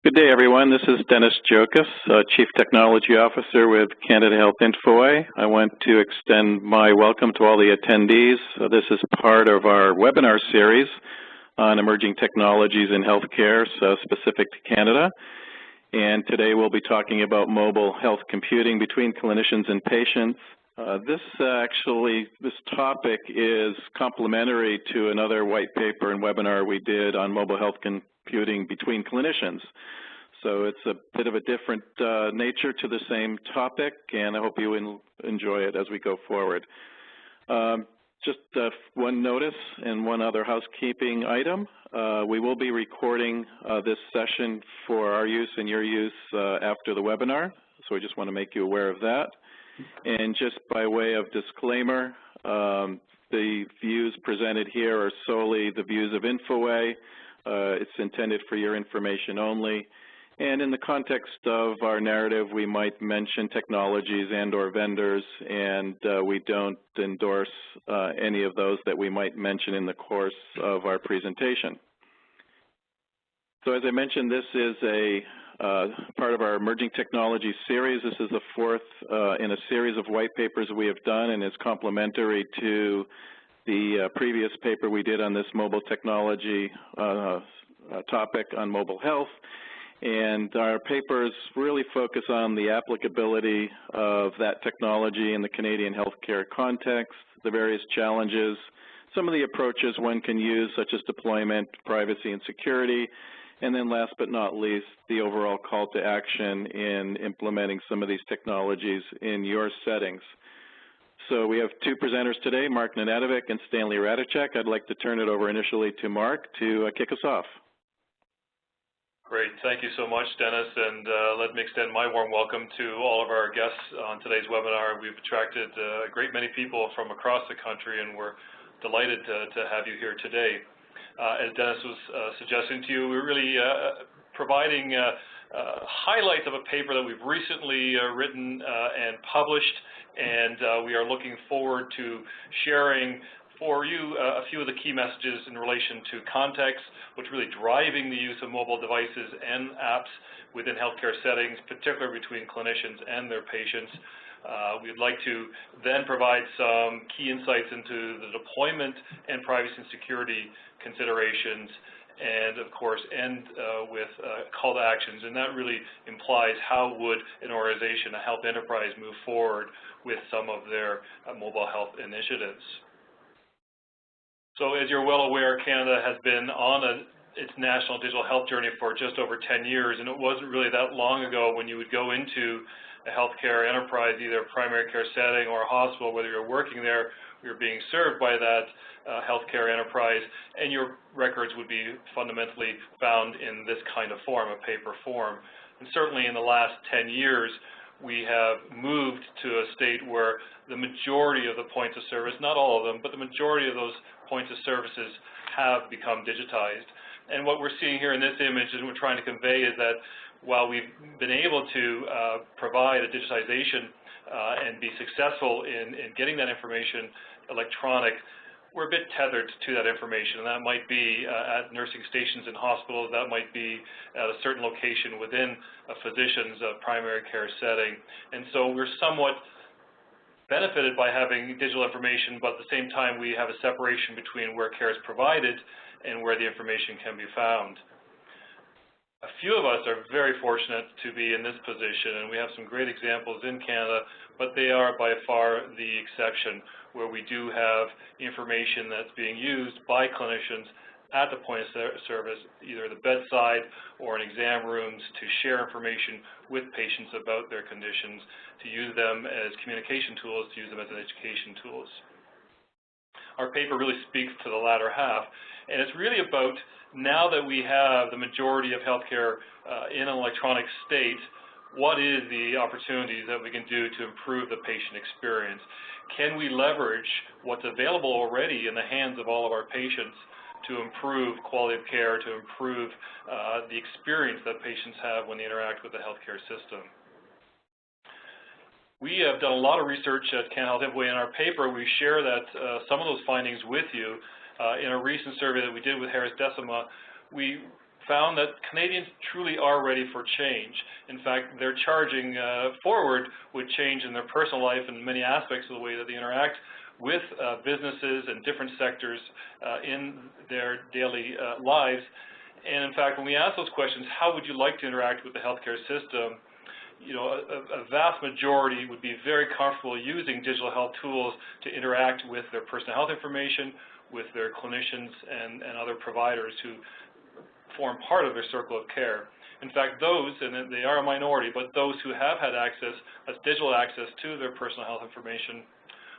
Good day, everyone. This is Dennis Jokas, Chief Technology Officer with Canada Health Infoway. I want to extend my welcome to all the attendees. This is part of our webinar series on emerging technologies in healthcare, specific to Canada. And today we'll be talking about mobile health computing between clinicians and patients. This topic is complementary to another white paper and webinar we did on mobile health computing between clinicians. So it's a bit of a different nature to the same topic, and I hope you enjoy it as we go forward. Just one notice and one other housekeeping item. We will be recording this session for our use and your use after the webinar, so we just want to make you aware of that. And just by way of disclaimer, the views presented here are solely the views of Infoway. It's intended for your information only. And in the context of our narrative, we might mention technologies and/or vendors, and we don't endorse any of those that we might mention in the course of our presentation. So as I mentioned, this is a part of our Emerging Technology series. This is the fourth in a series of white papers we have done, and is complementary to the previous paper we did on this mobile technology topic on mobile health. And our papers really focus on the applicability of that technology in the Canadian healthcare context, the various challenges, some of the approaches one can use, such as deployment, privacy, and security, and then last but not least, the overall call to action in implementing some of these technologies in your settings. So we have two presenters today, Mark Nenadovich and Stanley Radicek. I'd like to turn it over initially to Mark to kick us off. Great. Thank you so much, Dennis, and let me extend my warm welcome to all of our guests on today's webinar. We've attracted a great many people from across the country, and we're delighted to have you here today. As Dennis was suggesting to you, we're really providing highlights of a paper that we've recently written and published, and we are looking forward to sharing for you a few of the key messages in relation to context, what's really driving the use of mobile devices and apps within healthcare settings, particularly between clinicians and their patients. We'd like to then provide some key insights into the deployment and privacy and security considerations, and of course end with call to actions, and that really implies how would an organization, a health enterprise, move forward with some of their mobile health initiatives. So as you're well aware, Canada has been on its national digital health journey for just over 10 years, and it wasn't really that long ago when you would go into a healthcare enterprise, either a primary care setting or a hospital, whether you're working there, you're being served by that healthcare enterprise, and your records would be fundamentally found in this kind of form, a paper form. And certainly in the last 10 years, we have moved to a state where the majority of the points of service, not all of them, but the majority of those points of services have become digitized. And what we're seeing here in this image and we're trying to convey is that while we've been able to provide a digitization and be successful in getting that information electronic, we're a bit tethered to that information, and that might be at nursing stations in hospitals, that might be at a certain location within a physician's primary care setting. And so we're somewhat benefited by having digital information, but at the same time we have a separation between where care is provided and where the information can be found. A few of us are very fortunate to be in this position, and we have some great examples in Canada, but they are by far the exception, where we do have information that's being used by clinicians at the point of service, either the bedside or in exam rooms, to share information with patients about their conditions, to use them as communication tools, to use them as education tools. Our paper really speaks to the latter half, and it's really about, now that we have the majority of healthcare in an electronic state, what is the opportunities that we can do to improve the patient experience? Can we leverage what's available already in the hands of all of our patients to improve quality of care, to improve the experience that patients have when they interact with the healthcare system? We have done a lot of research at Canada Health Infoway. In our paper, we share that some of those findings with you. In a recent survey that we did with Harris Decima, we found that Canadians truly are ready for change. In fact, they're charging forward with change in their personal life and many aspects of the way that they interact with businesses and different sectors in their daily lives. And in fact, when we ask those questions, how would you like to interact with the healthcare system, you know, a vast majority would be very comfortable using digital health tools to interact with their personal health information, with their clinicians and other providers who form part of their circle of care. In fact, those, and they are a minority, but those who have had access, that's digital access to their personal health information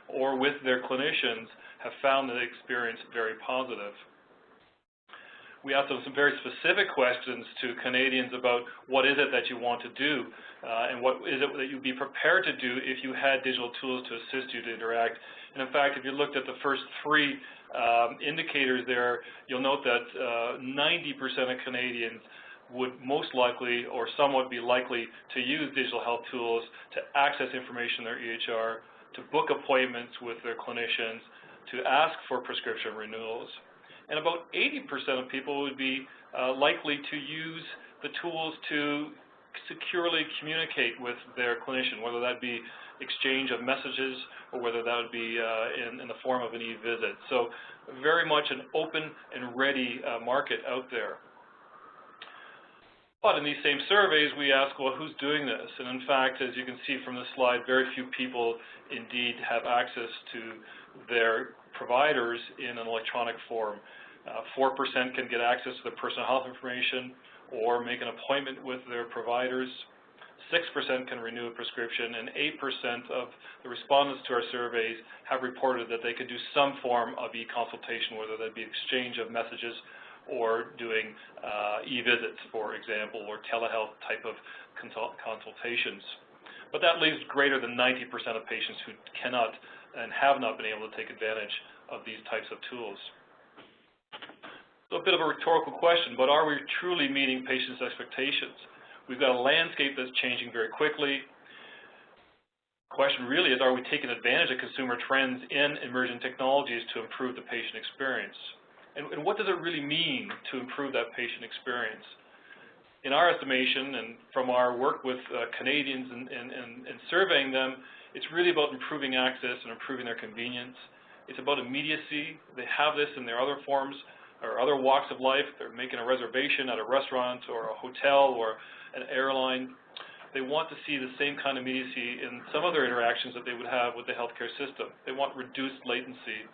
or with their clinicians, have found the experience very positive. We asked them some very specific questions to Canadians about what is it that you want to do and what is it that you'd be prepared to do if you had digital tools to assist you to interact. And in fact, if you looked at the first three indicators there, you'll note that 90% of Canadians would most likely or somewhat be likely to use digital health tools to access information in their EHR, to book appointments with their clinicians, to ask for prescription renewals. And about 80% of people would be likely to use the tools to securely communicate with their clinician, whether that be exchange of messages or whether that would be in the form of an e-visit. So very much an open and ready market out there. But in these same surveys, we ask, well, who's doing this? And in fact, as you can see from this slide, very few people indeed have access to their providers in an electronic form. 4% can get access to their personal health information or make an appointment with their providers. 6% can renew a prescription, and 8% of the respondents to our surveys have reported that they could do some form of e-consultation, whether that be exchange of messages or doing e-visits, for example, or telehealth type of consultations. But that leaves greater than 90% of patients who cannot and have not been able to take advantage of these types of tools. So a bit of a rhetorical question, but are we truly meeting patients' expectations? We've got a landscape that's changing very quickly. The question really is, are we taking advantage of consumer trends in emerging technologies to improve the patient experience? And what does it really mean to improve that patient experience? In our estimation, and from our work with Canadians and surveying them, it's really about improving access and improving their convenience. It's about immediacy. They have this in their other forms or other walks of life. They're making a reservation at a restaurant or a hotel or an airline. They want to see the same kind of immediacy in some other interactions that they would have with the healthcare system. They want reduced latency.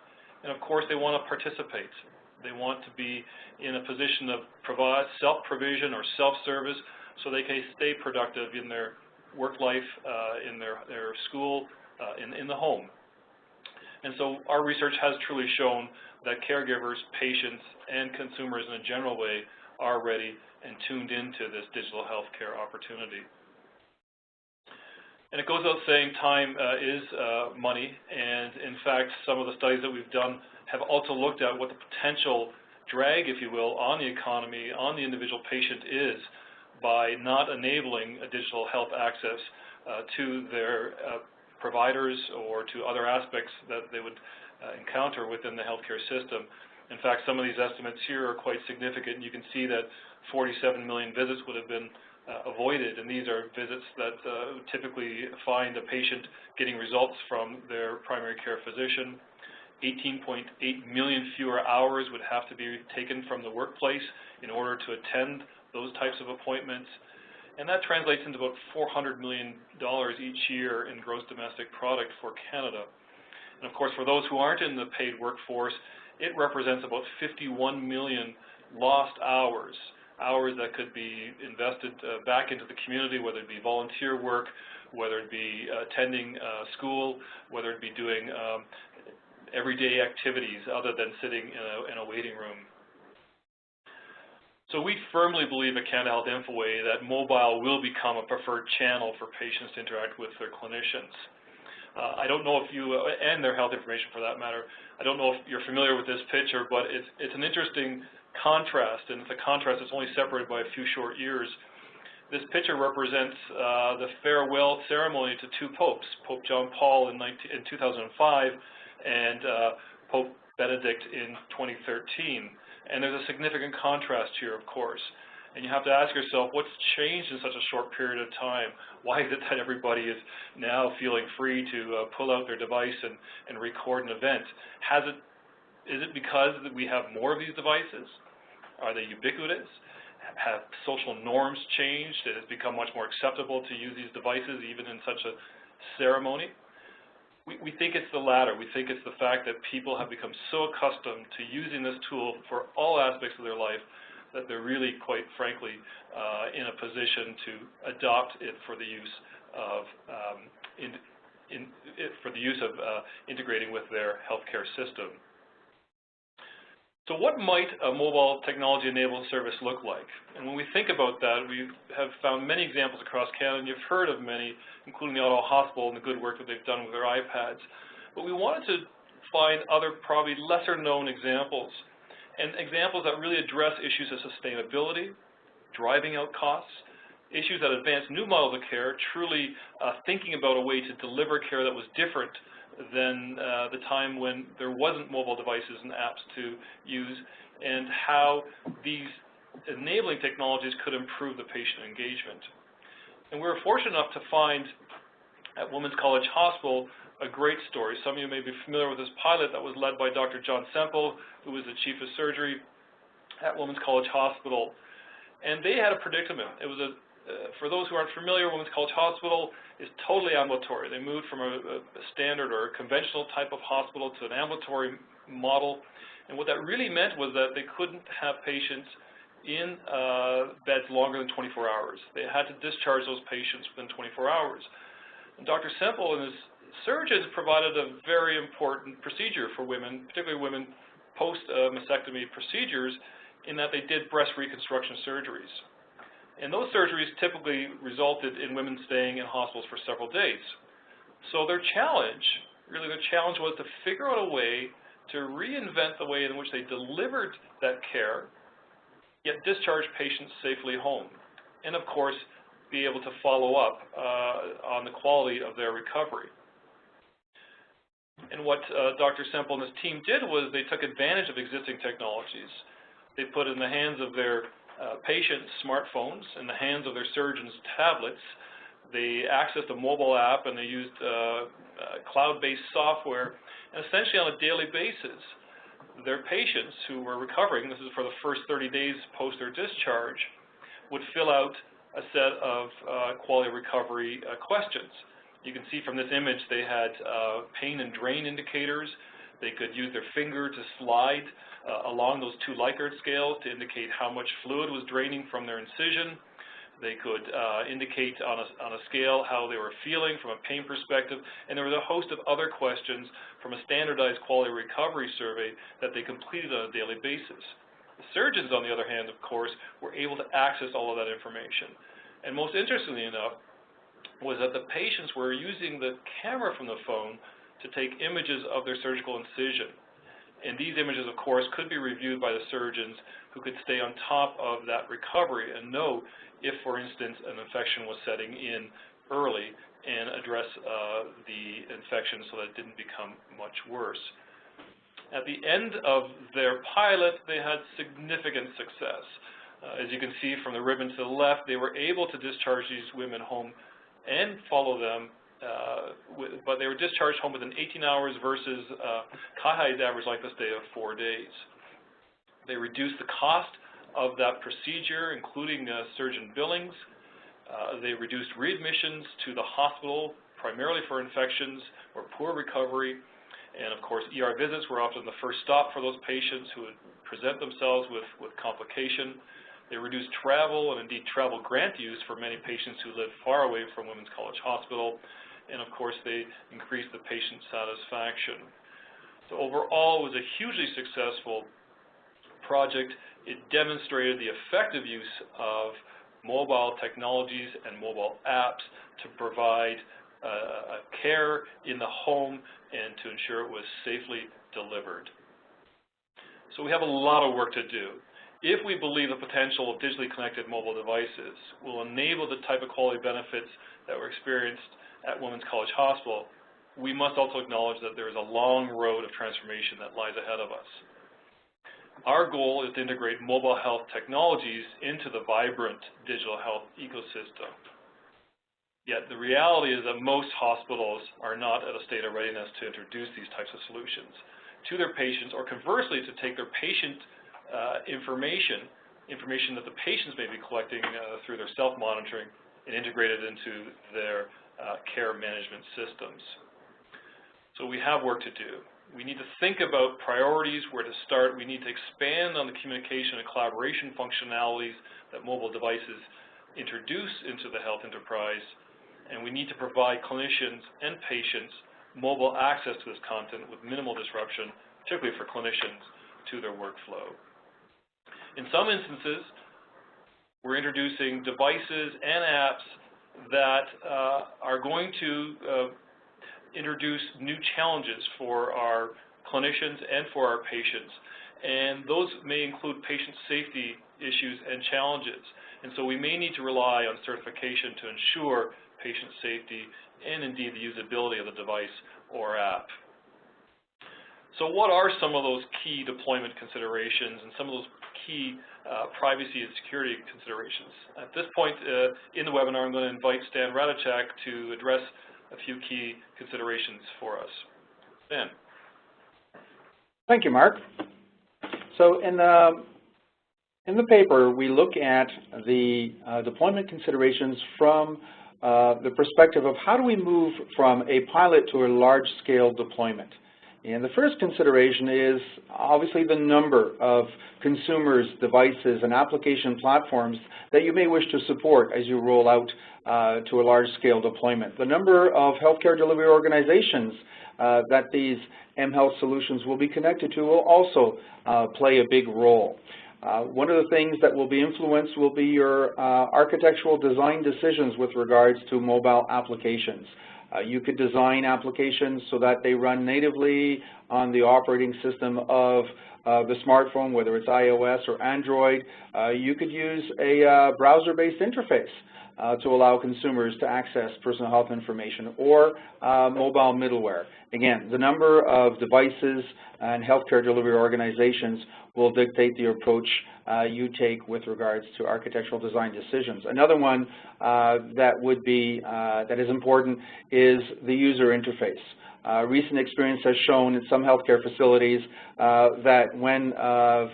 And of course, they want to participate. They want to be in a position of self-provision or self-service so they can stay productive in their work life, in their school, in the home. And so our research has truly shown that caregivers, patients, and consumers in a general way are ready and tuned into this digital healthcare opportunity. And it goes without saying, time is money, and in fact, some of the studies that we've done have also looked at what the potential drag, if you will, on the economy, on the individual patient is by not enabling a digital health access to their providers or to other aspects that they would encounter within the healthcare system. In fact, some of these estimates here are quite significant. You can see that 47 million visits would have been avoided, and these are visits that typically find a patient getting results from their primary care physician. 18.8 million fewer hours would have to be taken from the workplace in order to attend those types of appointments. And that translates into about $400 million each year in gross domestic product for Canada. And of course, for those who aren't in the paid workforce, it represents about 51 million lost hours, hours that could be invested back into the community, whether it be volunteer work, whether it be attending school, whether it be doing everyday activities other than sitting in a waiting room. So we firmly believe at Canada Health Infoway that mobile will become a preferred channel for patients to interact with their clinicians. I don't know if you, and their health information for that matter, I don't know if you're familiar with this picture, but it's an interesting contrast, and it's a contrast that's only separated by a few short years. This picture represents the farewell ceremony to two popes, Pope John Paul in 2005 and Pope Benedict in 2013. And there's a significant contrast here, of course. And you have to ask yourself, what's changed in such a short period of time? Why is it that everybody is now feeling free to pull out their device and record an event? Is it because we have more of these devices? Are they ubiquitous? Have social norms changed? It has become much more acceptable to use these devices even in such a ceremony? We think it's the latter. We think it's the fact that people have become so accustomed to using this tool for all aspects of their life that they're really, quite frankly, in a position to adopt it for the use of integrating with their healthcare system. So what might a mobile technology-enabled service look like? And when we think about that, we have found many examples across Canada, and you've heard of many, including the Ottawa Hospital and the good work that they've done with their iPads. But we wanted to find other, probably lesser-known examples, and examples that really address issues of sustainability, driving out costs, issues that advance new models of care, truly thinking about a way to deliver care that was different than the time when there wasn't mobile devices and apps to use, and how these enabling technologies could improve the patient engagement. And we were fortunate enough to find at Women's College Hospital a great story. Some of you may be familiar with this pilot that was led by Dr. John Semple, who was the chief of surgery at Women's College Hospital. And they had a predicament. It was for those who aren't familiar, Women's College Hospital is totally ambulatory. They moved from a standard or a conventional type of hospital to an ambulatory model. And what that really meant was that they couldn't have patients in beds longer than 24 hours. They had to discharge those patients within 24 hours. And Dr. Semple and his surgeons provided a very important procedure for women, particularly women post-mastectomy procedures, in that they did breast reconstruction surgeries. And those surgeries typically resulted in women staying in hospitals for several days. So their challenge was to figure out a way to reinvent the way in which they delivered that care, yet discharge patients safely home. And of course, be able to follow up on the quality of their recovery. And what Dr. Semple and his team did was they took advantage of existing technologies. They put in the hands of their patients' smartphones, in the hands of their surgeons' tablets. They accessed a mobile app and they used cloud-based software, and essentially on a daily basis, their patients who were recovering, this is for the first 30 days post their discharge, would fill out a set of quality recovery questions. You can see from this image they had pain and drain indicators. They could use their finger to slide along those two Likert scales to indicate how much fluid was draining from their incision. They could indicate on a scale how they were feeling from a pain perspective, and there was a host of other questions from a standardized quality recovery survey that they completed on a daily basis. The surgeons, on the other hand, of course, were able to access all of that information. And most interestingly enough, was that the patients were using the camera from the phone to take images of their surgical incision. And these images, of course, could be reviewed by the surgeons who could stay on top of that recovery and know if, for instance, an infection was setting in early and address the infection so that it didn't become much worse. At the end of their pilot, they had significant success. As you can see from the ribbon to the left, they were able to discharge these women home and follow them, but they were discharged home within 18 hours versus CAHI's average length of stay of 4 days. They reduced the cost of that procedure, including surgeon billings. They reduced readmissions to the hospital, primarily for infections or poor recovery. And of course, ER visits were often the first stop for those patients who would present themselves with complication. They reduced travel and indeed travel grant use for many patients who live far away from Women's College Hospital. And of course, they increased the patient satisfaction. So overall, it was a hugely successful project. It demonstrated the effective use of mobile technologies and mobile apps to provide care in the home and to ensure it was safely delivered. So we have a lot of work to do. If we believe the potential of digitally connected mobile devices will enable the type of quality benefits that were experienced at Women's College Hospital, we must also acknowledge that there is a long road of transformation that lies ahead of us. Our goal is to integrate mobile health technologies into the vibrant digital health ecosystem. Yet the reality is that most hospitals are not at a state of readiness to introduce these types of solutions to their patients, or conversely, to take their patient information that the patients may be collecting through their self-monitoring, and integrate it into their care management systems. So we have work to do. We need to think about priorities, where to start. We need to expand on the communication and collaboration functionalities that mobile devices introduce into the health enterprise, and we need to provide clinicians and patients mobile access to this content with minimal disruption, particularly for clinicians, to their workflow. In some instances, we're introducing devices and apps that are going to introduce new challenges for our clinicians and for our patients. And those may include patient safety issues and challenges. And so we may need to rely on certification to ensure patient safety and indeed the usability of the device or app. So what are some of those key deployment considerations and some of those key privacy and security considerations? At this point in the webinar, I'm going to invite Stan Radicek to address a few key considerations for us. Stan. Thank you, Mark. So in the paper, we look at the deployment considerations from the perspective of how do we move from a pilot to a large-scale deployment. And the first consideration is obviously the number of consumers, devices, and application platforms that you may wish to support as you roll out to a large-scale deployment. The number of healthcare delivery organizations that these mHealth solutions will be connected to will also play a big role. One of the things that will be influenced will be your architectural design decisions with regards to mobile applications. You could design applications so that they run natively on the operating system of the smartphone, whether it's iOS or Android. You could use a browser-based interface to allow consumers to access personal health information, or mobile middleware. Again, the number of devices and healthcare delivery organizations will dictate the approach you take with regards to architectural design decisions. Another one that is important is the user interface. Recent experience has shown in some healthcare facilities that when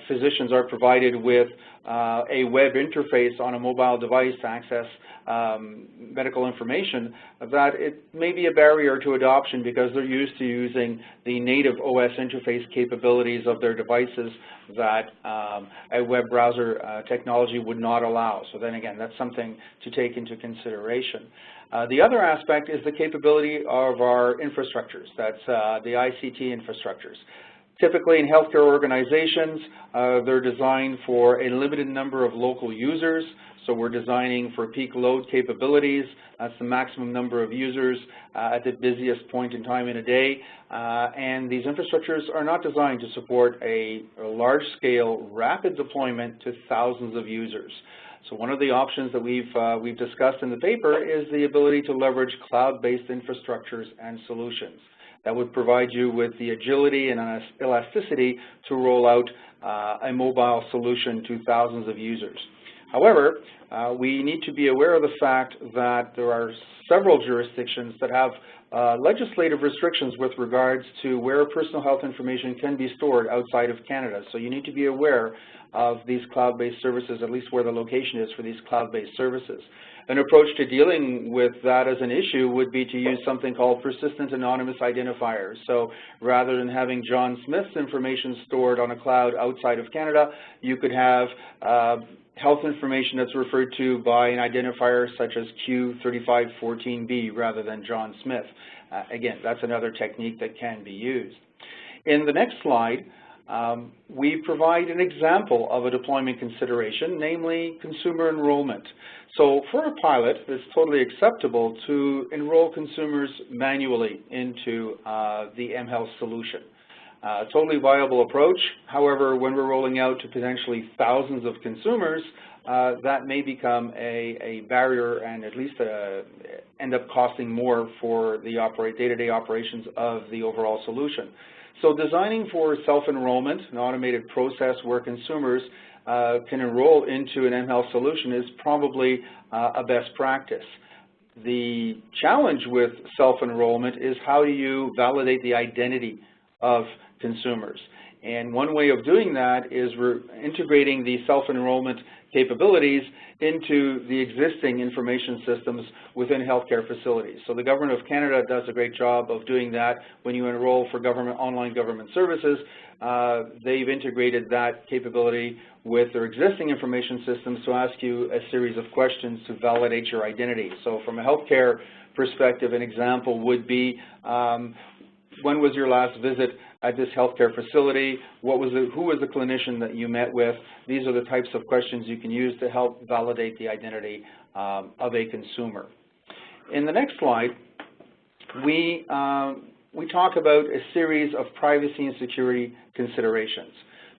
physicians are provided with a web interface on a mobile device to access medical information, that it may be a barrier to adoption because they're used to using the native OS interface capabilities of their devices that a web browser technology would not allow. So then again, that's something to take into consideration. The other aspect is the capability of our infrastructures. That's the ICT infrastructures. Typically in healthcare organizations, they're designed for a limited number of local users. So we're designing for peak load capabilities. That's the maximum number of users at the busiest point in time in a day. And these infrastructures are not designed to support a large-scale, rapid deployment to thousands of users. So one of the options that we've discussed in the paper is the ability to leverage cloud-based infrastructures and solutions that would provide you with the agility and elasticity to roll out a mobile solution to thousands of users. However, we need to be aware of the fact that there are several jurisdictions that have legislative restrictions with regards to where personal health information can be stored outside of Canada. So you need to be aware of these cloud-based services, at least where the location is for these cloud-based services. An approach to dealing with that as an issue would be to use something called persistent anonymous identifiers. So rather than having John Smith's information stored on a cloud outside of Canada, you could have health information that's referred to by an identifier such as Q3514B rather than John Smith. Again, that's another technique that can be used. In the next slide, we provide an example of a deployment consideration, namely consumer enrollment. So for a pilot, it's totally acceptable to enroll consumers manually into the mHealth solution. Totally viable approach. However, when we're rolling out to potentially thousands of consumers, that may become a barrier and at least end up costing more for the day-to-day operations of the overall solution. So designing for self-enrollment, an automated process where consumers can enroll into an mHealth solution, is probably a best practice. The challenge with self-enrollment is how do you validate the identity of consumers. And one way of doing that is we're integrating the self-enrollment capabilities into the existing information systems within healthcare facilities. So the Government of Canada does a great job of doing that. When you enroll for online government services, they've integrated that capability with their existing information systems to ask you a series of questions to validate your identity. So from a healthcare perspective, an example would be, when was your last visit at this healthcare facility? Who was the clinician that you met with? These are the types of questions you can use to help validate the identity of a consumer. In the next slide, we talk about a series of privacy and security considerations.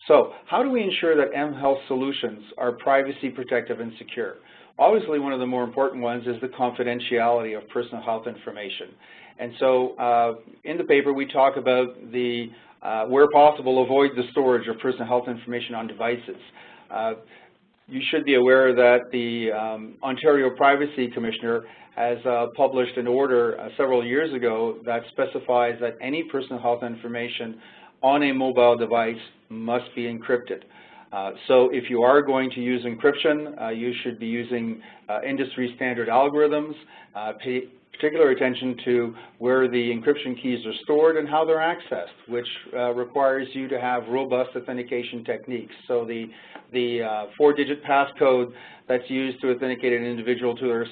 So how do we ensure that mHealth solutions are privacy protective and secure? Obviously, one of the more important ones is the confidentiality of personal health information. And so in the paper, we talk about the, where possible, avoid the storage of personal health information on devices. You should be aware that the Ontario Privacy Commissioner has published an order several years ago that specifies that any personal health information on a mobile device must be encrypted. So if you are going to use encryption, you should be using industry standard algorithms. Pay particular attention to where the encryption keys are stored and how they're accessed, which requires you to have robust authentication techniques. So the 4-digit passcode that's used to authenticate an individual to their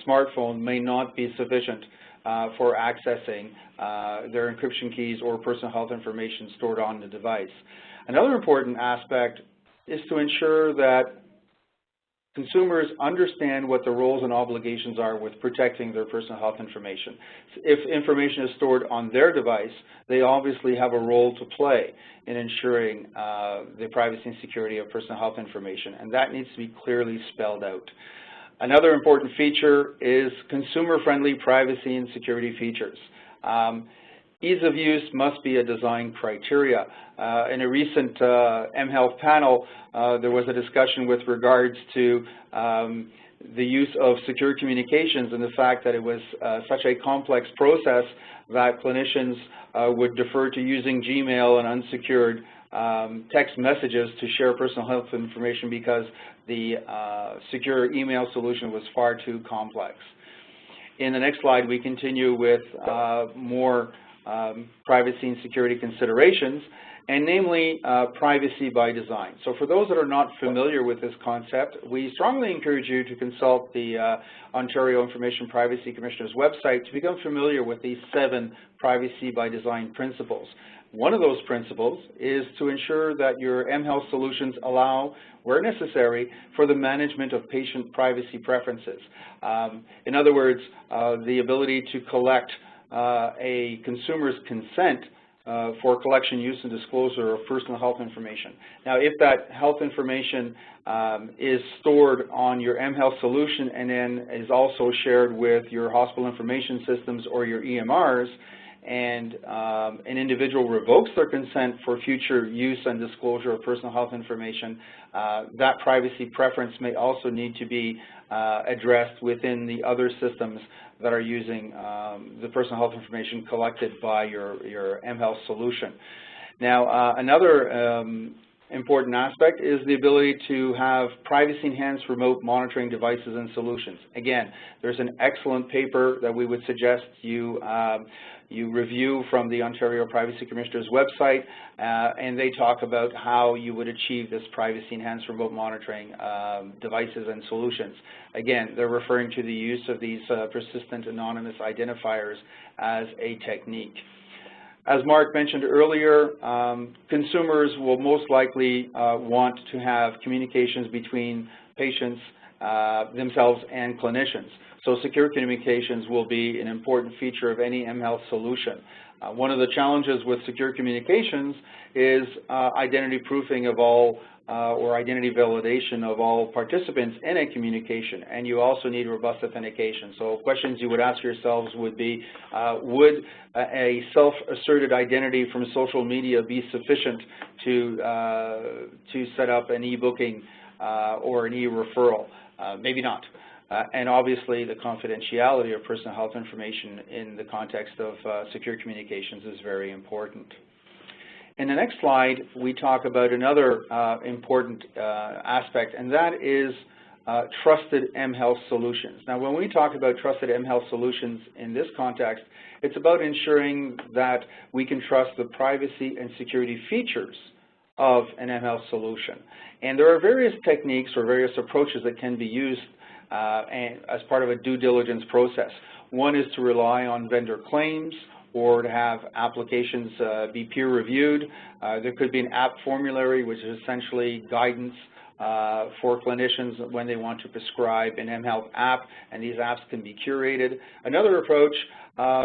smartphone may not be sufficient for accessing their encryption keys or personal health information stored on the device. Another important aspect is to ensure that consumers understand what the roles and obligations are with protecting their personal health information. If information is stored on their device, they obviously have a role to play in ensuring the privacy and security of personal health information, and that needs to be clearly spelled out. Another important feature is consumer-friendly privacy and security features. Ease of use must be a design criteria. In a recent mHealth panel, there was a discussion with regards to the use of secure communications and the fact that it was such a complex process that clinicians would defer to using Gmail and unsecured text messages to share personal health information because the secure email solution was far too complex. In the next slide, we continue with more privacy and security considerations, and namely privacy by design. So for those that are not familiar with this concept, we strongly encourage you to consult the Ontario Information Privacy Commissioner's website to become familiar with these 7 privacy by design principles. One of those principles is to ensure that your mHealth solutions allow, where necessary, for the management of patient privacy preferences. In other words, the ability to collect a consumer's consent for collection, use, and disclosure of personal health information. Now, if that health information is stored on your mHealth solution and then is also shared with your hospital information systems or your EMRs, and an individual revokes their consent for future use and disclosure of personal health information, that privacy preference may also need to be addressed within the other systems that are using the personal health information collected by your mHealth solution. Now, another important aspect is the ability to have privacy-enhanced remote monitoring devices and solutions. Again, there's an excellent paper that we would suggest you review from the Ontario Privacy Commissioner's website, and they talk about how you would achieve this privacy-enhanced remote monitoring devices and solutions. Again, they're referring to the use of these persistent anonymous identifiers as a technique. As Mark mentioned earlier, consumers will most likely want to have communications between patients themselves and clinicians. So secure communications will be an important feature of any mHealth solution. One of the challenges with secure communications is identity proofing of all or identity validation of all participants in a communication, and you also need robust authentication. So questions you would ask yourselves would be, would a self-asserted identity from social media be sufficient to set up an e-booking or an e-referral? Maybe not. And obviously, the confidentiality of personal health information in the context of secure communications is very important. In the next slide, we talk about another important aspect, and that is trusted mHealth solutions. Now, when we talk about trusted mHealth solutions in this context, it's about ensuring that we can trust the privacy and security features of an mHealth solution. And there are various techniques or various approaches that can be used as part of a due diligence process. One is to rely on vendor claims, or to have applications be peer-reviewed. There could be an app formulary, which is essentially guidance for clinicians when they want to prescribe an mHealth app, and these apps can be curated. Another approach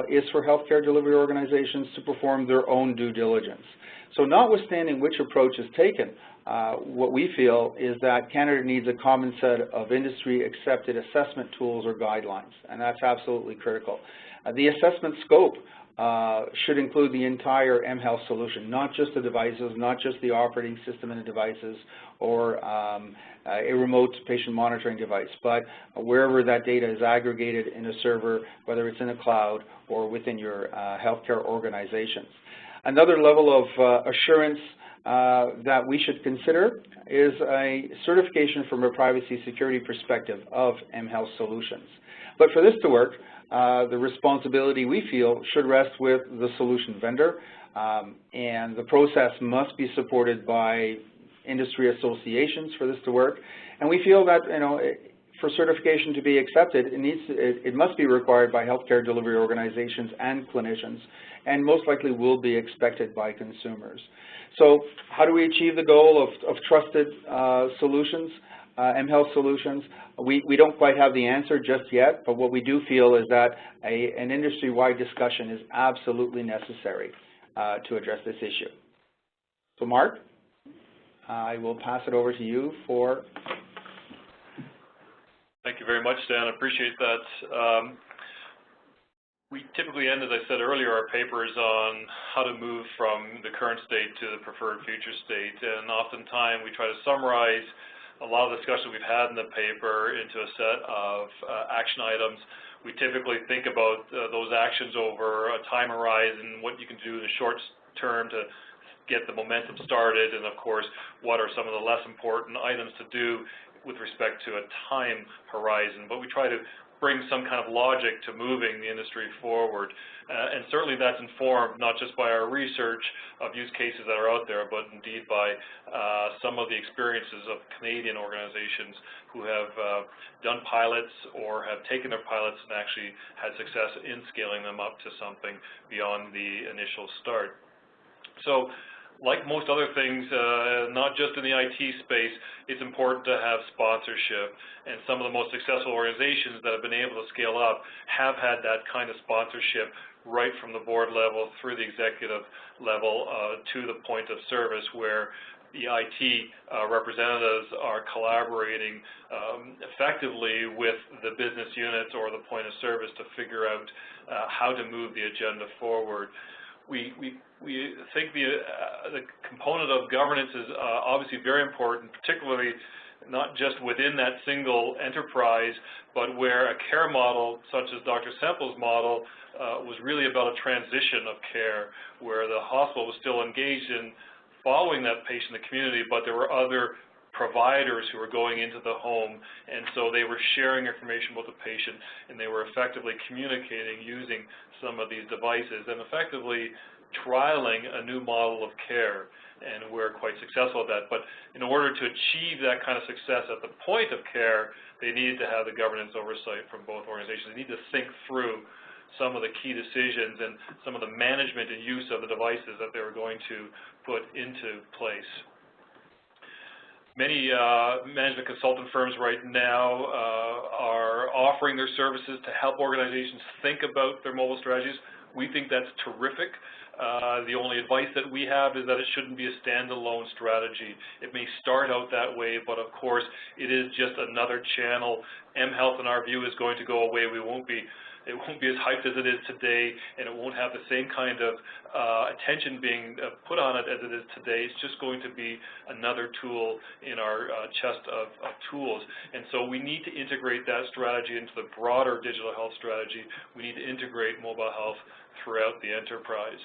is for healthcare delivery organizations to perform their own due diligence. So notwithstanding which approach is taken, what we feel is that Canada needs a common set of industry-accepted assessment tools or guidelines, and that's absolutely critical. The assessment scope should include the entire mHealth solution, not just the devices, not just the operating system in the devices, or a remote patient monitoring device, but wherever that data is aggregated in a server, whether it's in a cloud or within your healthcare organizations. Another level of assurance that we should consider is a certification from a privacy security perspective of mHealth solutions. But for this to work, the responsibility, we feel, should rest with the solution vendor, and the process must be supported by industry associations for this to work. And we feel that, for certification to be accepted, it must be required by healthcare delivery organizations and clinicians, and most likely will be expected by consumers. So how do we achieve the goal of trusted solutions, mHealth solutions? We don't quite have the answer just yet, but what we do feel is that an industry-wide discussion is absolutely necessary to address this issue. So Mark, I will pass it over to you for... Thank you very much, Dan. I appreciate that. We typically end, as I said earlier, our papers on how to move from the current state to the preferred future state, and oftentimes we try to summarize a lot of discussion we've had in the paper into a set of action items. We typically think about those actions over a time horizon, what you can do in the short term to get the momentum started, and of course, what are some of the less important items to do with respect to a time horizon. But we try to bring some kind of logic to moving the industry forward. And certainly that's informed not just by our research of use cases that are out there, but indeed by some of the experiences of Canadian organizations who have done pilots or have taken their pilots and actually had success in scaling them up to something beyond the initial start. So, like most other things, not just in the IT space, it's important to have sponsorship. And some of the most successful organizations that have been able to scale up have had that kind of sponsorship right from the board level through the executive level to the point of service, where the IT representatives are collaborating effectively with the business units or the point of service to figure out how to move the agenda forward. We think the component of governance is obviously very important, particularly not just within that single enterprise, but where a care model such as Dr. Semple's model was really about a transition of care, where the hospital was still engaged in following that patient in the community, but there were other providers who were going into the home, and so they were sharing information about the patient, and they were effectively communicating using some of these devices and effectively trialing a new model of care, and we're quite successful at that. But in order to achieve that kind of success at the point of care, they needed to have the governance oversight from both organizations. They need to think through some of the key decisions and some of the management and use of the devices that they were going to put into place. Many management consultant firms right now are offering their services to help organizations think about their mobile strategies. We think that's terrific. The only advice that we have is that it shouldn't be a standalone strategy. It may start out that way, but of course it is just another channel. mHealth, in our view, is going to go away. It won't be as hyped as it is today, and it won't have the same kind of attention being put on it as it is today. It's just going to be another tool in our chest of tools. And so we need to integrate that strategy into the broader digital health strategy. We need to integrate mobile health throughout the enterprise.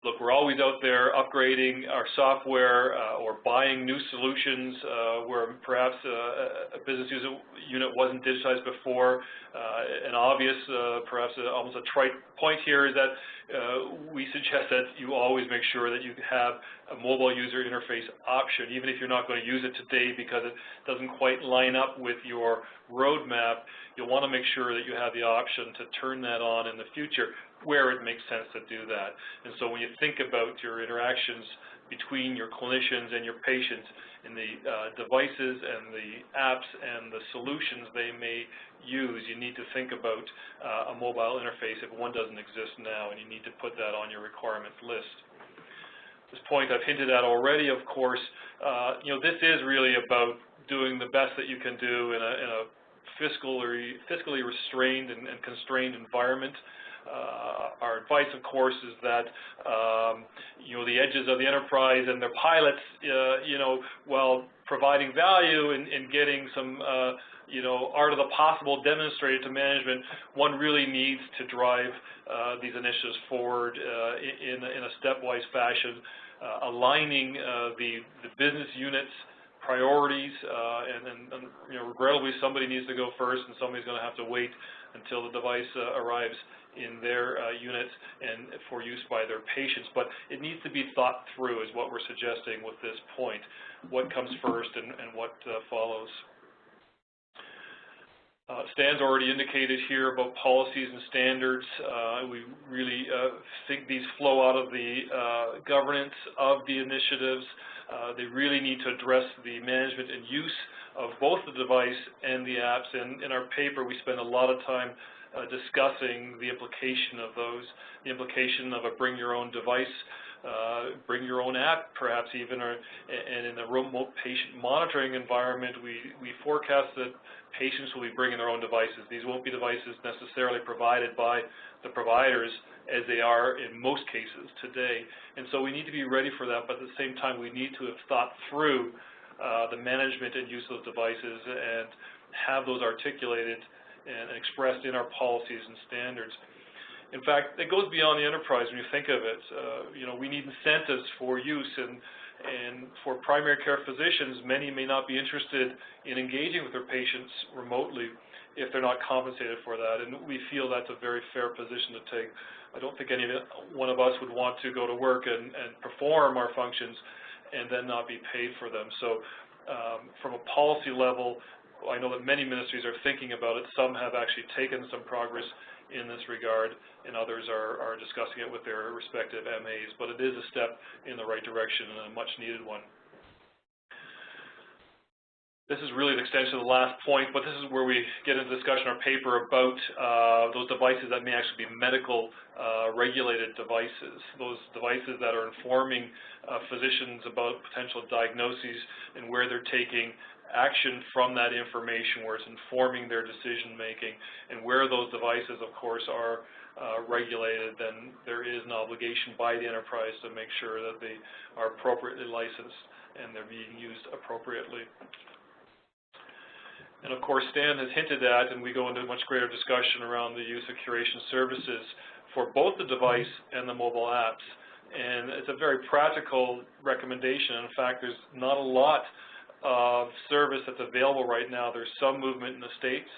Look, we're always out there upgrading our software or buying new solutions where perhaps a business unit wasn't digitized before. An obvious, perhaps almost a trite point here is that we suggest that you always make sure that you have a mobile user interface option, even if you're not going to use it today because it doesn't quite line up with your roadmap. You'll want to make sure that you have the option to turn that on in the future where it makes sense to do that. And so when you think about your interactions between your clinicians and your patients and the devices and the apps and the solutions they may use, you need to think about a mobile interface if one doesn't exist now, and you need to put that on your requirements list. This point I've hinted at already, of course. This is really about doing the best that you can do in a fiscally restrained and constrained environment. Our advice, of course, is that the edges of the enterprise and their pilots, while providing value and getting some art of the possible demonstrated to management, one really needs to drive these initiatives forward in a stepwise fashion, aligning the business units' priorities, and regrettably somebody needs to go first and somebody's going to have to wait until the device arrives in their units and for use by their patients. But it needs to be thought through is what we're suggesting with this point. What comes first and what follows. Stan's already indicated here about policies and standards. We really think these flow out of the governance of the initiatives. They really need to address the management and use of both the device and the apps. And in our paper, we spend a lot of time discussing the implication of those, the implication of a bring your own device, bring your own app, perhaps even, and in a remote patient monitoring environment, we forecast that patients will be bringing their own devices. These won't be devices necessarily provided by the providers as they are in most cases today. And so we need to be ready for that, but at the same time, we need to have thought through the management and use of those devices and have those articulated and expressed in our policies and standards. In fact, it goes beyond the enterprise when you think of it. We need incentives for use, and for primary care physicians, many may not be interested in engaging with their patients remotely if they're not compensated for that, and we feel that's a very fair position to take. I don't think any one of us would want to go to work and perform our functions and then not be paid for them. So from a policy level, I know that many ministries are thinking about it. Some have actually taken some progress in this regard, and others are discussing it with their respective MAs, but it is a step in the right direction and a much needed one. This is really an extension of the last point, but this is where we get into discussion in our paper about those devices that may actually be medical regulated devices, those devices that are informing physicians about potential diagnoses and where they're taking action from that information, where it's informing their decision making, and where those devices, of course, are regulated, then there is an obligation by the enterprise to make sure that they are appropriately licensed and they're being used appropriately. And of course, Stan has hinted at, and we go into much greater discussion around the use of curation services for both the device and the mobile apps. And it's a very practical recommendation. In fact, there's not a lot of service that's available right now. There's some movement in the States.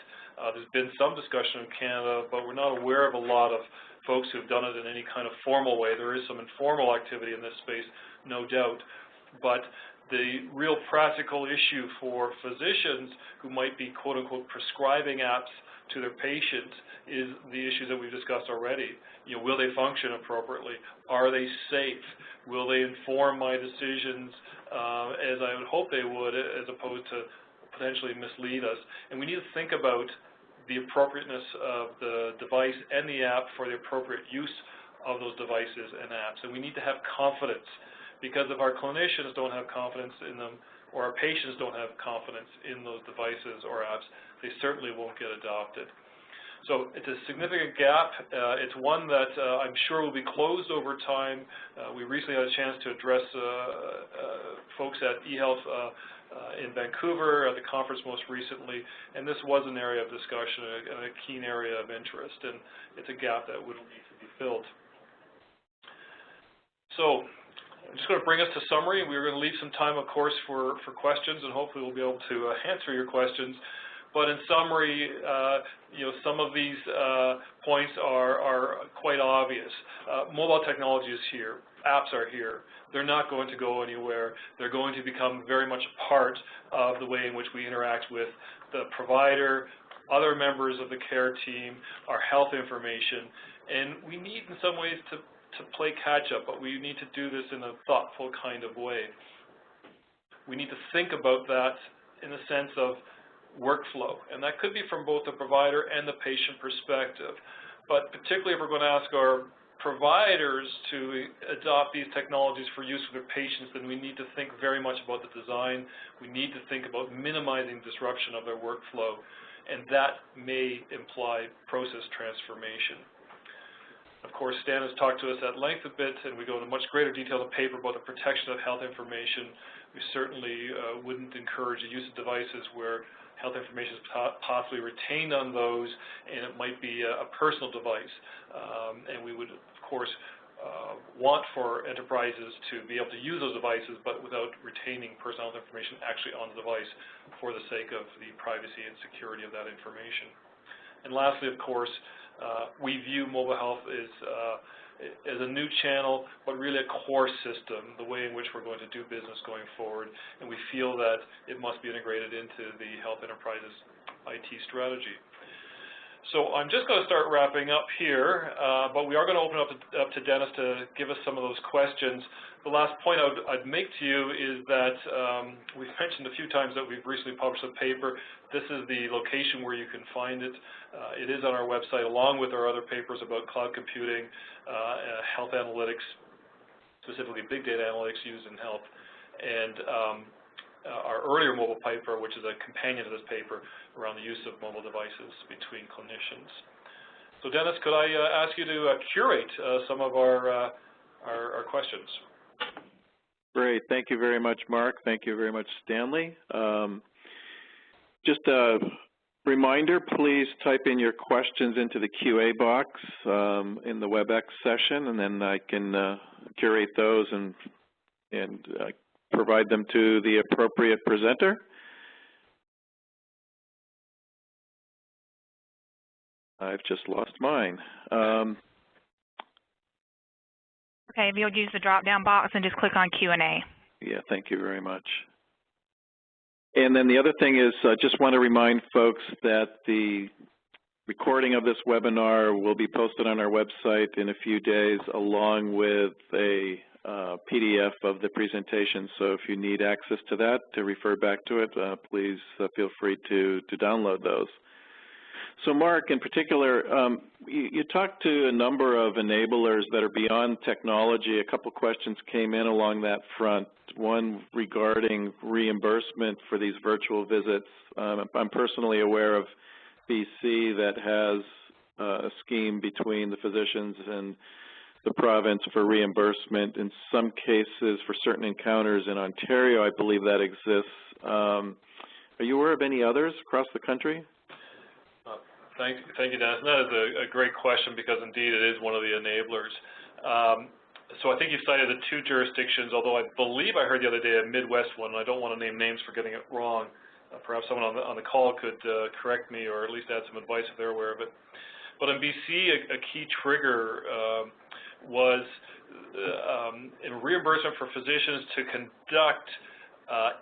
There's been some discussion in Canada, but we're not aware of a lot of folks who've done it in any kind of formal way. There is some informal activity in this space, no doubt, but the real practical issue for physicians who might be quote-unquote prescribing apps to their patients is the issues that we've discussed already. Will they function appropriately? Are they safe? Will they inform my decisions as I would hope they would, as opposed to potentially mislead us? And we need to think about the appropriateness of the device and the app for the appropriate use of those devices and apps. And we need to have confidence, because if our clinicians don't have confidence in them, or our patients don't have confidence in those devices or apps, they certainly won't get adopted. So it's a significant gap. It's one that I'm sure will be closed over time. We recently had a chance to address folks at eHealth in Vancouver at the conference most recently, and this was an area of discussion and a keen area of interest, and it's a gap that would need to be filled. So I'm just going to bring us to summary. We're going to leave some time, of course, for questions, and hopefully we'll be able to answer your questions. But in summary, some of these points are quite obvious. Mobile technology is here. Apps are here. They're not going to go anywhere. They're going to become very much a part of the way in which we interact with the provider, other members of the care team, our health information. And we need, in some ways, to play catch-up, but we need to do this in a thoughtful kind of way. We need to think about that in the sense of workflow, and that could be from both the provider and the patient perspective. But particularly if we're going to ask our providers to adopt these technologies for use with their patients, then we need to think very much about the design. We need to think about minimizing disruption of their workflow, and that may imply process transformation. Of course, Stan has talked to us at length a bit, and we go into much greater detail in the paper about the protection of health information. We certainly wouldn't encourage the use of devices where health information is possibly retained on those, and it might be a personal device. And we would, of course, want for enterprises to be able to use those devices, but without retaining personal health information actually on the device for the sake of the privacy and security of that information. And lastly, of course, we view mobile health as a new channel, but really a core system, the way in which we're going to do business going forward, and we feel that it must be integrated into the health enterprise's IT strategy. So I'm just going to start wrapping up here, but we are going to open up to Dennis to give us some of those questions. The last point I'd make to you is that we've mentioned a few times that we've recently published a paper. This is the location where you can find it. It is on our website, along with our other papers about cloud computing, health analytics, specifically big data analytics used in health, and our earlier mobile paper, which is a companion to this paper, around the use of mobile devices between clinicians. So Dennis, could I ask you to curate some of our questions? Great. Thank you very much, Mark. Thank you very much, Stanley. Just a reminder, please type in your questions into the QA box in the WebEx session, and then I can curate those and provide them to the appropriate presenter. I've just lost mine. Okay, if you'll use the drop-down box and just click on Q&A. Yeah, thank you very much. And then the other thing is, I just want to remind folks that the recording of this webinar will be posted on our website in a few days, along with a PDF of the presentation. So if you need access to that, to refer back to it, please feel free to download those. So Mark, in particular, you talked to a number of enablers that are beyond technology. A couple questions came in along that front. One regarding reimbursement for these virtual visits. I'm personally aware of BC that has a scheme between the physicians and the province for reimbursement. In some cases, for certain encounters in Ontario, I believe that exists. Are you aware of any others across the country? Thank you, Dennis. And that is a great question, because indeed it is one of the enablers. So I think you cited the two jurisdictions, although I believe I heard the other day a Midwest one, and I don't want to name names for getting it wrong. Perhaps someone on the call could correct me, or at least add some advice if they're aware of it. But in BC, a key trigger was in reimbursement for physicians to conduct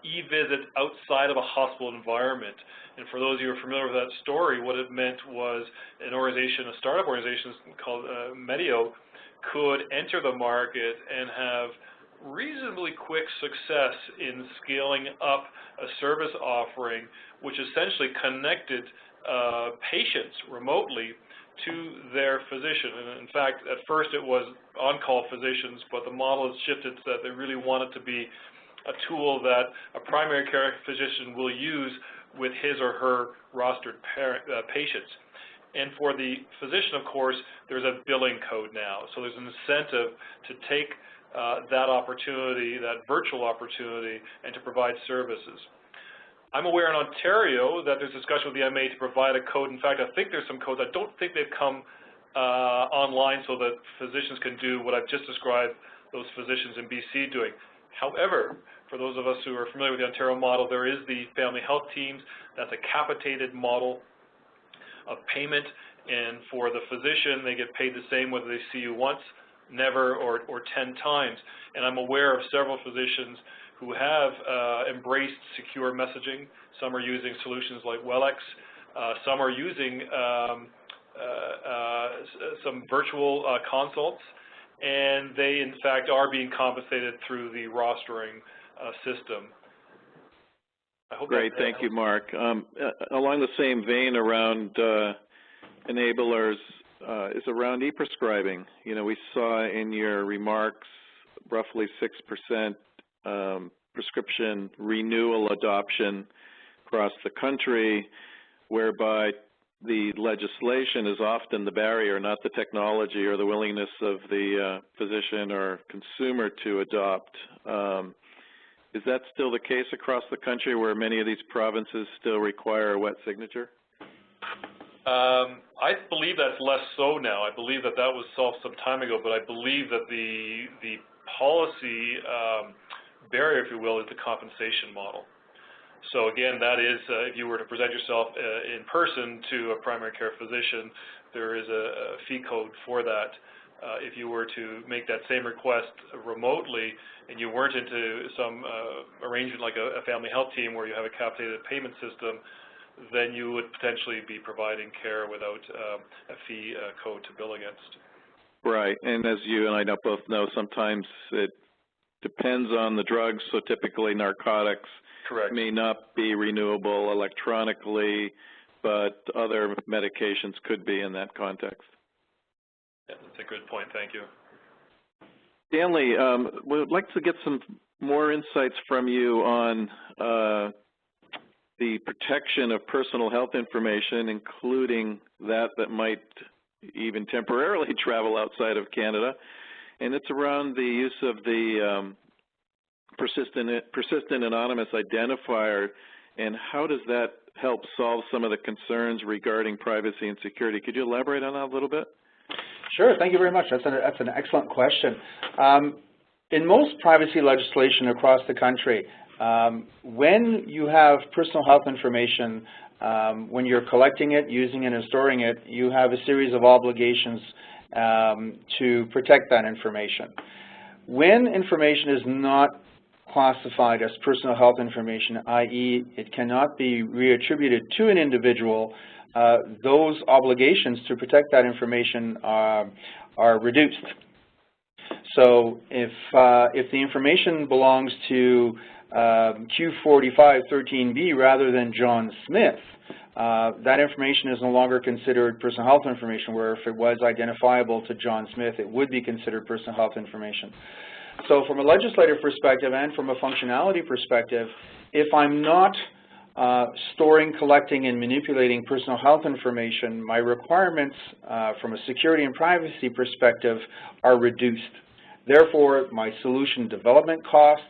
e-visits outside of a hospital environment. And for those of you who are familiar with that story, what it meant was an organization, a startup organization called Medio, could enter the market and have reasonably quick success in scaling up a service offering which essentially connected patients remotely to their physician. And in fact, at first it was on-call physicians, but the model has shifted so that they really want it to be a tool that a primary care physician will use with his or her rostered patients. And for the physician, of course, there's a billing code now. So there's an incentive to take that opportunity, that virtual opportunity, and to provide services. I'm aware in Ontario that there's discussion with the MA to provide a code. In fact, I think there's some codes. I don't think they've come online so that physicians can do what I've just described those physicians in BC doing. However, for those of us who are familiar with the Ontario model, there is the family health teams. That's a capitated model of payment, and for the physician, they get paid the same whether they see you once, never, or 10 times. And I'm aware of several physicians who have embraced secure messaging. Some are using solutions like WellX. Some are using some virtual consults, and they, in fact, are being compensated through the rostering system. I hope Great, thank you, Mark. Along the same vein around enablers is around e-prescribing. You know, we saw in your remarks roughly 6% prescription renewal adoption across the country, whereby the legislation is often the barrier, not the technology or the willingness of the physician or consumer to adopt. Is that still the case across the country where many of these provinces still require a wet signature? I believe that's less so now. I believe that was solved some time ago, but I believe that the policy barrier, if you will, is the compensation model. So again, that is, if you were to present yourself in person to a primary care physician, there is a fee code for that. If you were to make that same request remotely and you weren't into some arrangement like a family health team where you have a capitated payment system, then you would potentially be providing care without a fee code to bill against. Right, and as you and I both know, sometimes it depends on the drugs, so typically narcotics Correct. May not be renewable electronically, but other medications could be in that context. Yeah, that's a good point, thank you. Stanley, we'd like to get some more insights from you on the protection of personal health information, including that might even temporarily travel outside of Canada. And it's around the use of the persistent anonymous identifier, and how does that help solve some of the concerns regarding privacy and security? Could you elaborate on that a little bit? Sure, thank you very much. That's an excellent question. In most privacy legislation across the country, when you have personal health information, when you're collecting it, using it, and storing it, you have a series of obligations to protect that information. When information is not classified as personal health information, i.e. it cannot be reattributed to an individual, those obligations to protect that information are reduced. So if the information belongs to Q4513B rather than John Smith, that information is no longer considered personal health information, where if it was identifiable to John Smith, it would be considered personal health information. So from a legislative perspective and from a functionality perspective, if I'm not storing, collecting, and manipulating personal health information, my requirements from a security and privacy perspective are reduced. Therefore, my solution development costs,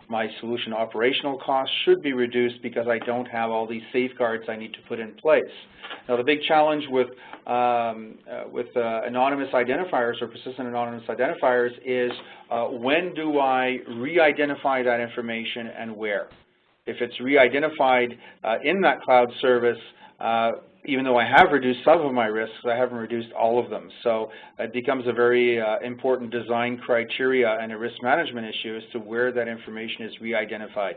my solution operational costs should be reduced because I don't have all these safeguards I need to put in place. Now, the big challenge with anonymous identifiers or persistent anonymous identifiers is when do I re-identify that information and where? If it's re-identified in that cloud service, even though I have reduced some of my risks, I haven't reduced all of them. So it becomes a very important design criteria and a risk management issue as to where that information is re-identified.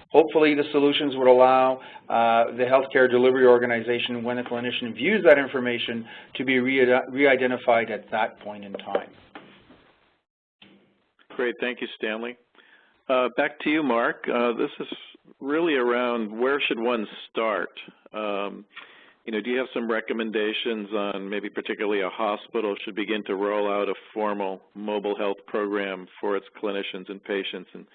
Hopefully the solutions would allow the healthcare delivery organization, when a clinician views that information, to be re-identified at that point in time. Great. Thank you, Stanley. Back to you, Mark. This is really around where should one start? Do you have some recommendations on maybe particularly a hospital should begin to roll out a formal mobile health program for its clinicians and patients? And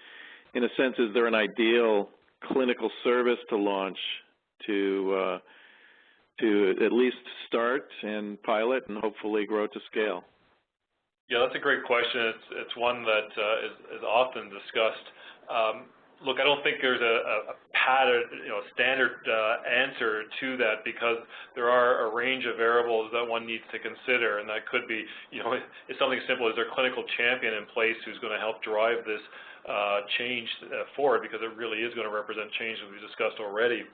in a sense, is there an ideal clinical service to launch to at least start and pilot and hopefully grow to scale? Yeah, that's a great question. It's one that is often discussed. Look, I don't think there's a pattern, standard answer to that, because there are a range of variables that one needs to consider, and that could be, it's something as simple as their clinical champion in place who's going to help drive this change forward, because it really is going to represent change that we've discussed already.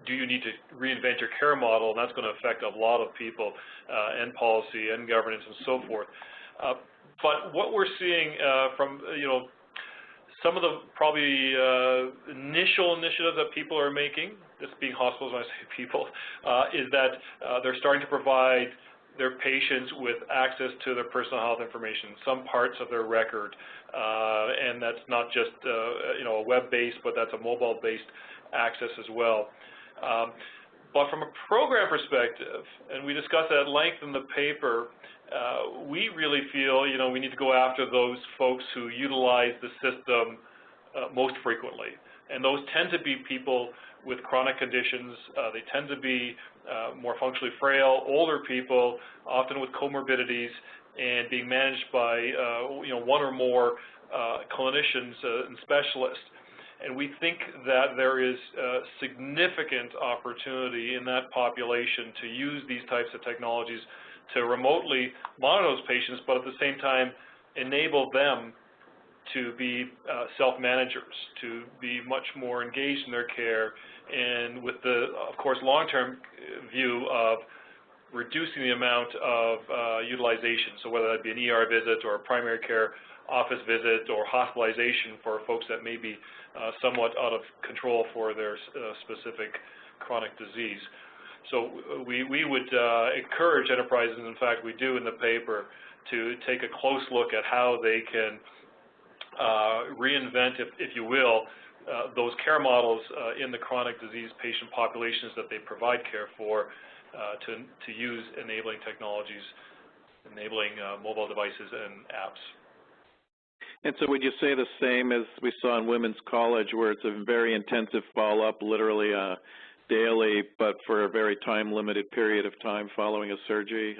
Do you need to reinvent your care model? And that's going to affect a lot of people and policy and governance and so forth. But what we're seeing from, some of the probably initial initiatives that people are making, this being hospitals when I say people, is that they're starting to provide their patients with access to their personal health information, some parts of their record, and that's not just a web-based, but that's a mobile-based access as well. But from a program perspective, and we discussed that at length in the paper, we really feel we need to go after those folks who utilize the system most frequently, and those tend to be people with chronic conditions. They tend to be more functionally frail, older people, often with comorbidities, and being managed by one or more clinicians and specialists. And we think that there is significant opportunity in that population to use these types of technologies to remotely monitor those patients, but at the same time enable them to be self-managers, to be much more engaged in their care, and with the, of course, long-term view of reducing the amount of utilization. So whether that be an ER visit or a primary care office visit or hospitalization for folks that may be somewhat out of control for their specific chronic disease. So we would encourage enterprises, in fact we do in the paper, to take a close look at how they can reinvent, if you will, those care models in the chronic disease patient populations that they provide care for, to use enabling technologies, enabling mobile devices and apps. And so would you say the same as we saw in women's college, where it's a very intensive follow-up, literally daily, but for a very time-limited period of time following a surgery?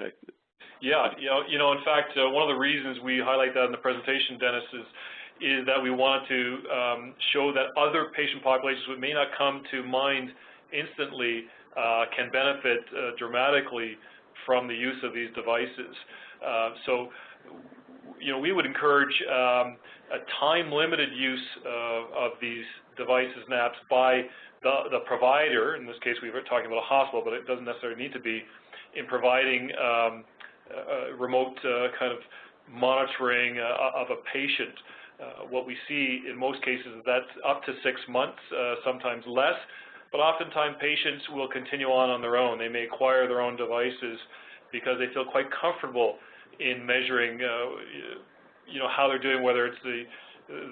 Yeah, in fact, one of the reasons we highlight that in the presentation, Dennis, is that we wanted to show that other patient populations that may not come to mind instantly can benefit dramatically from the use of these devices. So we would encourage a time-limited use of these devices and apps by the provider. In this case, we were talking about a hospital, but it doesn't necessarily need to be, in providing remote kind of monitoring of a patient. What we see in most cases is that's up to 6 months, sometimes less, but oftentimes patients will continue on their own. They may acquire their own devices because they feel quite comfortable in measuring, how they're doing, whether it's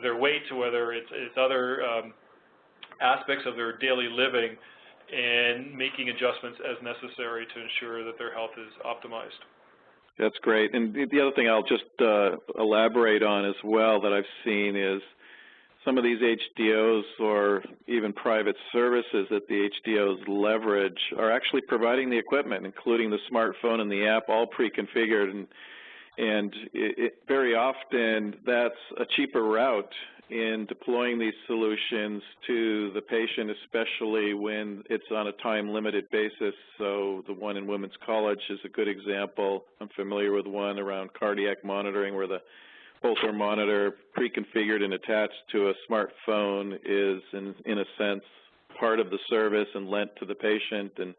their weight, or whether it's other aspects of their daily living, and making adjustments as necessary to ensure that their health is optimized. That's great. And the other thing I'll just elaborate on as well that I've seen is some of these HDOs or even private services that the HDOs leverage are actually providing the equipment, including the smartphone and the app, all pre-configured. And very often that's a cheaper route in deploying these solutions to the patient, especially when it's on a time-limited basis. So the one in women's college is a good example. I'm familiar with one around cardiac monitoring, where the Holter monitor pre-configured and attached to a smartphone is, in a sense, part of the service and lent to the patient and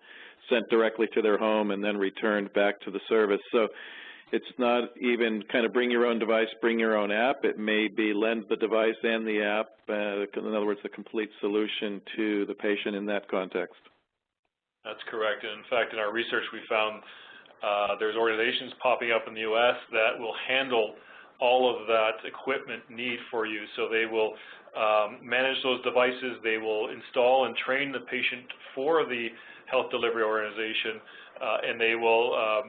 sent directly to their home and then returned back to the service. So it's not even kind of bring your own device, bring your own app. It may be lend the device and the app, in other words, the complete solution to the patient in that context. That's correct. And in fact, in our research, we found there's organizations popping up in the U.S. that will handle all of that equipment need for you. So they will manage those devices, they will install and train the patient for the health delivery organization, and they will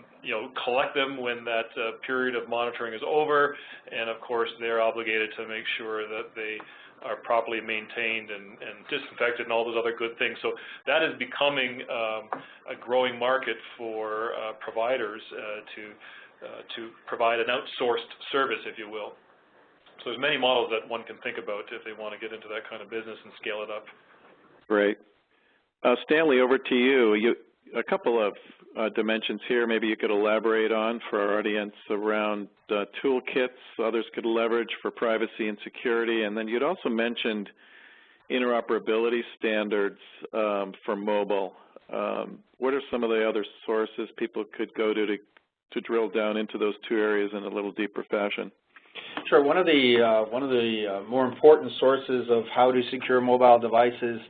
collect them when that period of monitoring is over, and of course they're obligated to make sure that they are properly maintained and disinfected and all those other good things. So that is becoming a growing market for providers to provide an outsourced service, if you will. So there's many models that one can think about if they want to get into that kind of business and scale it up. Great. Stanley, over to you. A couple of dimensions here maybe you could elaborate on for our audience around toolkits others could leverage for privacy and security, and then you'd also mentioned interoperability standards for mobile. What are some of the other sources people could go to drill down into those two areas in a little deeper fashion? Sure. One of the more important sources of how to secure mobile devices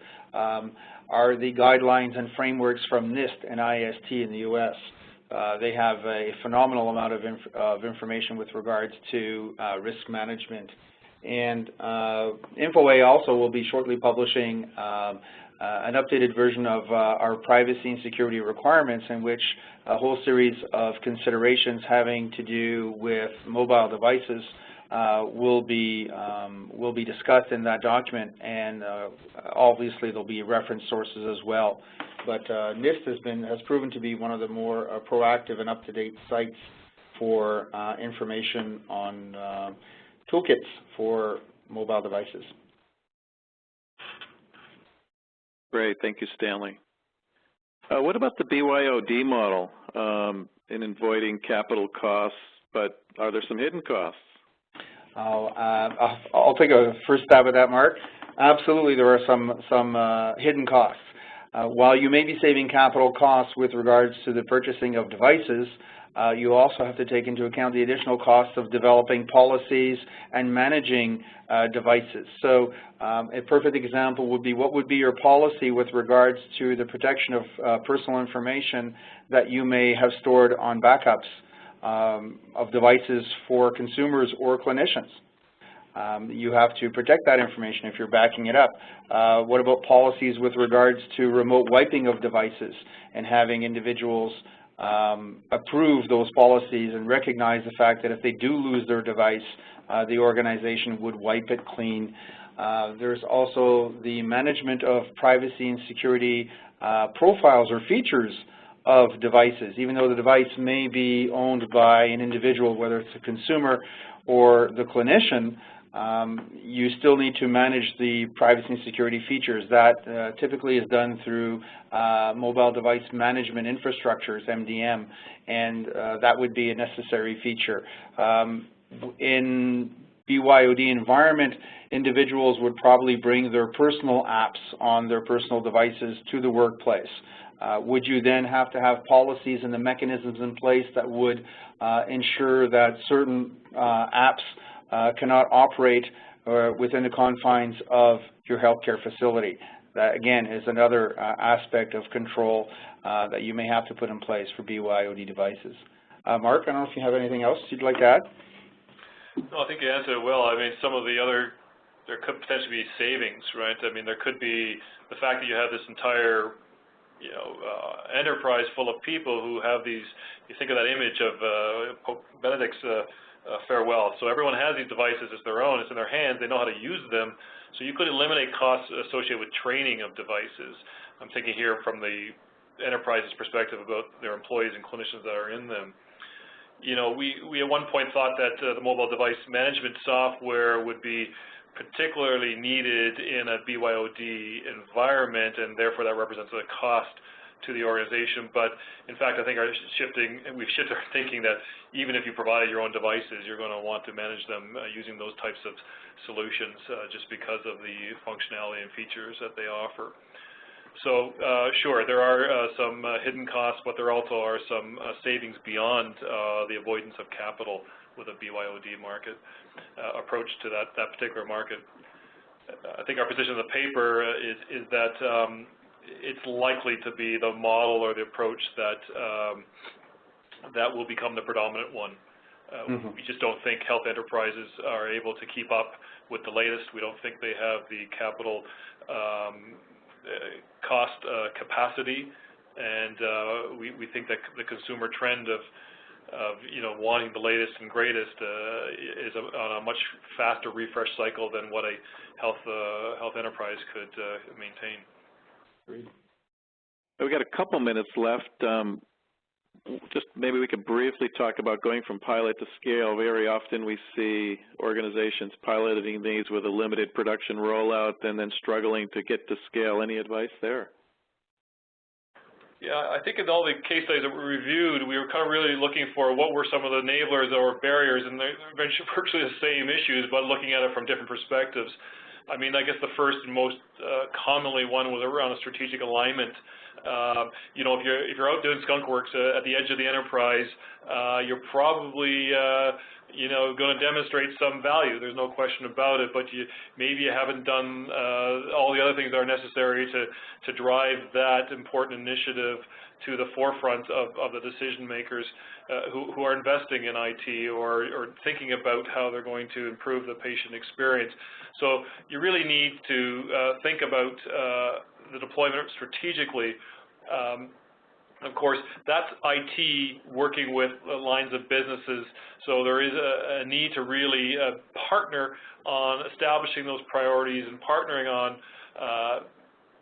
are the guidelines and frameworks from NIST and IST in the U.S. They have a phenomenal amount of information with regards to risk management. And Infoway also will be shortly publishing an updated version of our privacy and security requirements, in which a whole series of considerations having to do with mobile devices will be discussed in that document, and obviously there'll be reference sources as well. But NIST has proven to be one of the more proactive and up-to-date sites for information on toolkits for mobile devices. Great, thank you, Stanley. What about the BYOD model in avoiding capital costs, but are there some hidden costs? I'll take a first stab at that, Mark. Absolutely, there are some hidden costs. While you may be saving capital costs with regards to the purchasing of devices, you also have to take into account the additional costs of developing policies and managing devices. So a perfect example would be, what would be your policy with regards to the protection of personal information that you may have stored on backups of devices for consumers or clinicians? You have to protect that information if you're backing it up. What about policies with regards to remote wiping of devices and having individuals approve those policies and recognize the fact that if they do lose their device, the organization would wipe it clean? There's also the management of privacy and security profiles or features of devices. Even though the device may be owned by an individual, whether it's a consumer or the clinician, you still need to manage the privacy and security features. That typically is done through mobile device management infrastructures, MDM, and that would be a necessary feature. In BYOD environment, individuals would probably bring their personal apps on their personal devices to the workplace. Would you then have to have policies and the mechanisms in place that would ensure that certain apps cannot operate within the confines of your healthcare facility? That, again, is another aspect of control that you may have to put in place for BYOD devices. Mark, I don't know if you have anything else you'd like to add? No, I think you answered it well. I mean, some of the other, there could potentially be savings, right? I mean, there could be the fact that you have this entire enterprise full of people who have these, you think of that image of Pope Benedict's farewell. So everyone has these devices, it's their own, it's in their hands, they know how to use them. So you could eliminate costs associated with training of devices. I'm thinking here from the enterprise's perspective about their employees and clinicians that are in them. You know, we at one point thought that the mobile device management software would be particularly needed in a BYOD environment, and therefore that represents a cost to the organization. But in fact, I think we've shifted our thinking that even if you provided your own devices, you're going to want to manage them using those types of solutions just because of the functionality and features that they offer. So sure, there are some hidden costs, but there also are some savings beyond the avoidance of capital with a BYOD market approach to that particular market. I think our position in the paper is that it's likely to be the model or the approach that that will become the predominant one. We just don't think health enterprises are able to keep up with the latest. We don't think they have the capital cost capacity, and we think that the consumer trend of wanting the latest and greatest is on a much faster refresh cycle than what a health enterprise could maintain. Agreed. We've got a couple minutes left. Just maybe we could briefly talk about going from pilot to scale. Very often we see organizations piloting these with a limited production rollout and then struggling to get to scale. Any advice there? Yeah, I think in all the case studies that we reviewed, we were kind of really looking for what were some of the enablers or barriers, and they're virtually the same issues, but looking at it from different perspectives. I mean, I guess the first and most commonly one was around a strategic alignment. If you're out doing skunk works at the edge of the enterprise, you're probably going to demonstrate some value. There's no question about it, but maybe you haven't done all the other things that are necessary to drive that important initiative to the forefront of the decision makers who are investing in IT or thinking about how they're going to improve the patient experience. So you really need to think about the deployment strategically. Of course, that's IT working with lines of businesses, so there is a need to really partner on establishing those priorities and partnering on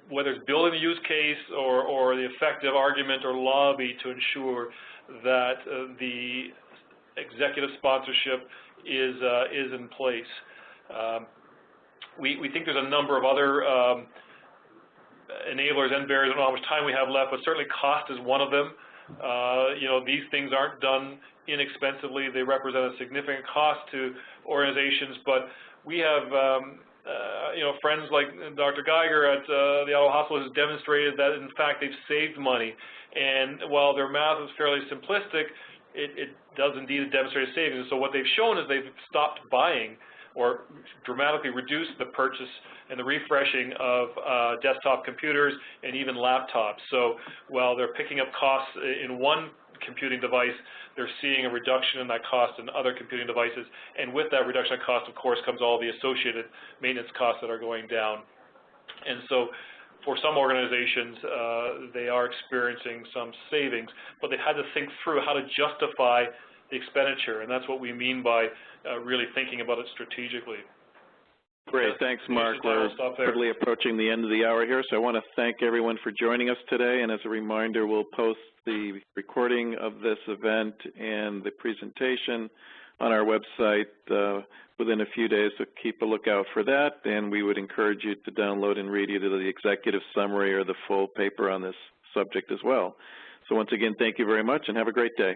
whether it's building the use case or the effective argument or lobby to ensure that the executive sponsorship is in place. We think there's a number of other enablers and barriers. I don't know how much time we have left, but certainly cost is one of them. These things aren't done inexpensively. They represent a significant cost to organizations, but we have friends like Dr. Geiger at the Ottawa Hospital who's demonstrated that, in fact, they've saved money. And while their math is fairly simplistic, it does indeed demonstrate savings. So what they've shown is they've stopped buying or dramatically reduced the purchase and the refreshing of desktop computers and even laptops. So while they're picking up costs in one computing device, they're seeing a reduction in that cost in other computing devices. And with that reduction in cost, of course, comes all the associated maintenance costs that are going down. And so for some organizations, they are experiencing some savings, but they've had to think through how to justify the expenditure, and that's what we mean by really thinking about it strategically. Great, thanks, Mark. We're quickly approaching the end of the hour here, so I want to thank everyone for joining us today, and as a reminder, we'll post the recording of this event and the presentation on our website within a few days, so keep a lookout for that, and we would encourage you to download and read either the executive summary or the full paper on this subject as well. So once again, thank you very much, and have a great day.